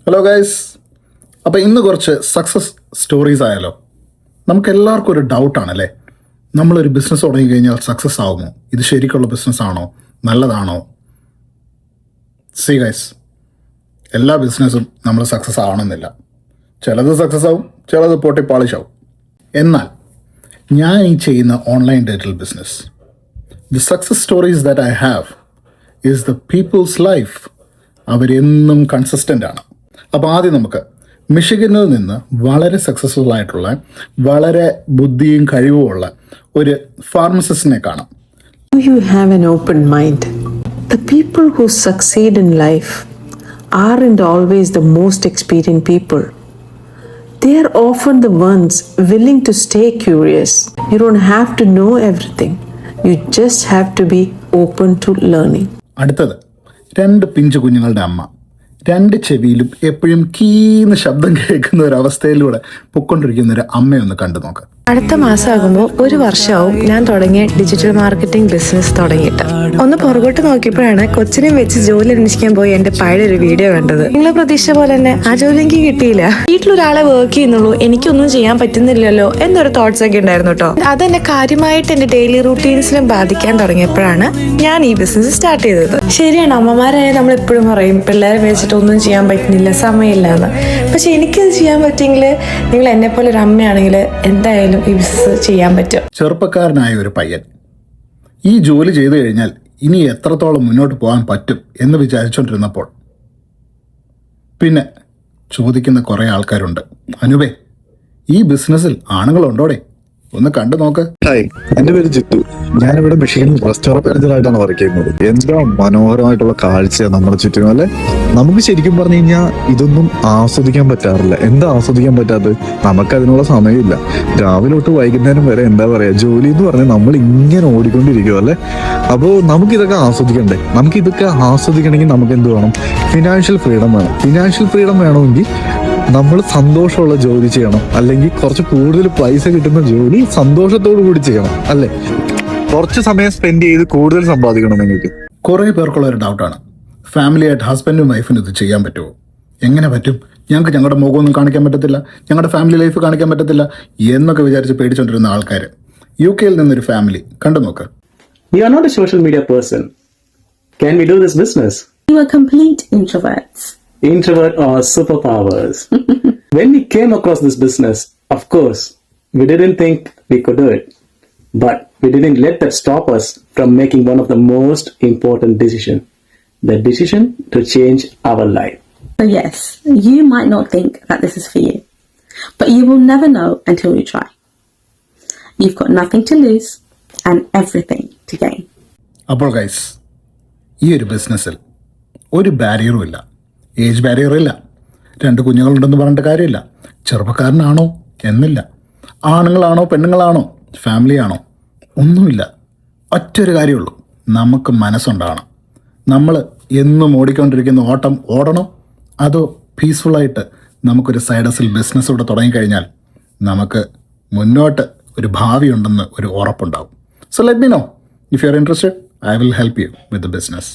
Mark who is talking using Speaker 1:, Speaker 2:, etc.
Speaker 1: Hello guys. അപ്പോൾ ഇന്ന് കുറച്ച് സക്സസ് സ്റ്റോറീസ് ആയാലോ. നമുക്ക് എല്ലാവർക്കും ഒരു ഡൗട്ടാണല്ലേ, നമ്മളൊരു ബിസിനസ് തുടങ്ങി കഴിഞ്ഞാൽ സക്സസ് ആവുമോ, ഇത് ശരിക്കുള്ള ബിസിനസ് ആണോ, നല്ലതാണോ? സി ഗൈസ്, എല്ലാ ബിസിനസ്സും നമ്മൾ സക്സസ് ആവണമെന്നില്ല. ചിലത് സക്സസ് ആവും, ചിലത് പൊട്ടി പാളിഷാവും. എന്നാൽ ഞാൻ ഈ ചെയ്യുന്ന online digital business, the success stories that I have is the peoples life. അവരെന്നും കൺസിസ്റ്റൻ്റ് ആണ്. അപ്പോൾ ആദ്യം നമുക്ക് മിഷിഗനിൽ നിന്ന് വളരെ സക്സസ്ഫുൾ ആയിട്ടുള്ള, വളരെ ബുദ്ധിയും കഴിവുമുള്ള ഒരു ഫാർമസിസ്റ്റിനെ കാണാം.
Speaker 2: You have an open mind. The people who succeed in life aren't always the most experienced people. They are often the ones willing to stay curious. You don't have to know everything. You just have to be open to learning.
Speaker 1: അടുത്തത് 2 പിഞ്ചു കുഞ്ഞുങ്ങളുടെ അമ്മ. 2 ചെവിയിലും എപ്പോഴും കീന്ന് ശബ്ദം കേൾക്കുന്ന ഒരു അവസ്ഥയിലൂടെ പൊക്കൊണ്ടിരിക്കുന്ന ഒരു അമ്മയൊന്ന് കണ്ടു നോക്കാം.
Speaker 3: അടുത്ത മാസമാകുമ്പോൾ 1 വർഷമാവും ഞാൻ തുടങ്ങിയ ഡിജിറ്റൽ മാർക്കറ്റിംഗ് ബിസിനസ് തുടങ്ങിയിട്ട്. ഒന്ന് പുറകോട്ട് നോക്കിയപ്പോഴാണ് കൊച്ചിനെ വെച്ച് ജോലി അന്വേഷിക്കാൻ പോയി എന്റെ പഴയ ഒരു വീഡിയോ കണ്ടത്. നിങ്ങളെ പ്രതീക്ഷ പോലെ തന്നെ ആ ജോലി എനിക്ക് കിട്ടിയില്ല. വീട്ടിലൊരാളെ വർക്ക് ചെയ്യുന്നുള്ളൂ, എനിക്കൊന്നും ചെയ്യാൻ പറ്റുന്നില്ലല്ലോ എന്നൊരു തോട്ട്സ് ഒക്കെ ഉണ്ടായിരുന്നു കേട്ടോ. അതെന്നെ കാര്യമായിട്ട് എന്റെ ഡെയിലി റൂട്ടീൻസിലും ബാധിക്കാൻ തുടങ്ങിയപ്പോഴാണ് ഞാൻ ഈ ബിസിനസ് സ്റ്റാർട്ട് ചെയ്തത്. ശരിയാണ്, അമ്മമാരായ നമ്മൾ എപ്പോഴും പറയും പിള്ളേരെ വെച്ചിട്ട് ഒന്നും ചെയ്യാൻ പറ്റുന്നില്ല, സമയമില്ല എന്ന്. പക്ഷെ എനിക്കത് ചെയ്യാൻ പറ്റുമെങ്കിൽ, നിങ്ങൾ എന്നെ പോലെ ഒരു അമ്മയാണെങ്കിൽ എന്തായാലും ഈ ബിസിനസ് ചെയ്യാൻ പറ്റും.
Speaker 1: ചെറുപ്പക്കാരനായ ഒരു പയ്യൻ ഈ ജോലി ചെയ്തു കഴിഞ്ഞാൽ ഇനി എത്രത്തോളം മുന്നോട്ട് പോകാൻ പറ്റും എന്ന് വിചാരിച്ചുകൊണ്ടിരുന്നപ്പോൾ പിന്നെ ചോദിക്കുന്ന കുറേ ആൾക്കാരുണ്ട്, അനുപേ ഈ ബിസിനസ്സിൽ ആണുങ്ങളുണ്ടോടെ, ഒന്ന് കണ്ടു നോക്ക്.
Speaker 4: ഹായ്, എന്റെ പേര് ജിത്തു. ഞാനിവിടെ മിഷിഗനിൽ റെസ്റ്റോറന്റ് മാനേജറായിട്ടാണ് വർക്ക് ചെയ്യുന്നത്. എന്താ മനോഹരമായിട്ടുള്ള കാഴ്ച നമ്മുടെ ചുറ്റും അല്ലെ. നമുക്ക് ശരിക്കും പറഞ്ഞു കഴിഞ്ഞാൽ ഇതൊന്നും ആസ്വദിക്കാൻ പറ്റാറില്ല. എന്താ ആസ്വദിക്കാൻ പറ്റാത്തത്? നമുക്ക് അതിനുള്ള സമയമില്ല. രാവിലെ തൊട്ട് വൈകുന്നേരം വരെ എന്താ പറയാ, ജോലി എന്ന് പറഞ്ഞാൽ നമ്മൾ ഇങ്ങനെ ഓടിക്കൊണ്ടിരിക്കും അല്ലെ. അപ്പോൾ നമുക്കിതൊക്കെ ആസ്വദിക്കണ്ടേ? നമുക്കിതൊക്കെ ആസ്വദിക്കണമെങ്കിൽ നമുക്ക് എന്ത് വേണം? ഫിനാൻഷ്യൽ ഫ്രീഡം വേണം. ഫിനാൻഷ്യൽ ഫ്രീഡം വേണമെങ്കിൽ നമ്മൾ സന്തോഷമുള്ള ജോലി ചെയ്യണം, അല്ലെങ്കിൽ കുറച്ച് കൂടുതൽ പൈസ കിട്ടുന്ന ജോലി സന്തോഷത്തോടു കൂടി ചെയ്യണം അല്ലെ. കുറച്ച് സമയം സ്പെൻഡ് ചെയ്ത് കൂടുതൽ സമ്പാദിക്കണം. നിങ്ങൾക്ക്
Speaker 1: കുറേ പേർക്കുള്ള ഒരു ഡൗട്ടാണ്, ഫാമിലി ആയിട്ട് ഹസ്ബൻഡും വൈഫിനും ഇത് ചെയ്യാൻ പറ്റുമോ? എങ്ങനെ പറ്റും? ഞങ്ങൾക്ക് ഞങ്ങളുടെ മുഖമൊന്നും കാണിക്കാൻ പറ്റത്തില്ല, ഞങ്ങളുടെ ഫാമിലി ലൈഫ് കാണിക്കാൻ പറ്റത്തില്ല എന്നൊക്കെ വിചാരിച്ച് പേടിച്ചോണ്ടിരുന്ന ആൾക്കാർ UK നിന്നൊരു ഫാമിലി കണ്ടു നോക്ക്.
Speaker 5: We are not a social media person. Can we do this business?
Speaker 6: You are complete introverts.
Speaker 5: Introvert or superpowers? When we came across this business, of course, we didn't think we could do it. But we didn't let that stop us from making one of the most important decisions. The decision to change our life.
Speaker 6: So yes, you might not think that this is for you. But you will never know until you try. You've got nothing to lose and everything to gain.
Speaker 1: അപ്പോൾ guys, ഈ ഒരു ബിസിനസ്സിൽ ഒരു ബാരിയറും ഇല്ല, age ബാരിയറില്ല, 2 കുഞ്ഞുങ്ങളുണ്ടെന്ന് പറഞ്ഞിട്ട് കാര്യമില്ല, ചെറുപ്പക്കാരനാണോ എന്നില്ല, ആണുങ്ങളാണോ പെണ്ണുങ്ങളാണോ ഫാമിലിയാണോ ഒന്നുമില്ല. ഒറ്റൊരു കാര്യമുള്ളൂ, നമുക്ക് മനസ്സുണ്ടാകണം. നമ്മൾ എന്നും ഓടിക്കൊണ്ടിരിക്കുന്ന ഓട്ടം ഓടണോ, അതോ പീസ്ഫുള്ളായിട്ട് നമുക്കൊരു സൈഡ് ഹസിൽ ബിസിനസ് ഇവിടെ തുടങ്ങിക്കഴിഞ്ഞാൽ നമുക്ക് മുന്നോട്ട് ഒരു ഭാവി ഉണ്ടെന്ന് ഒരു ഉറപ്പുണ്ടാവും. So let me know if you are interested. I will help you with the business.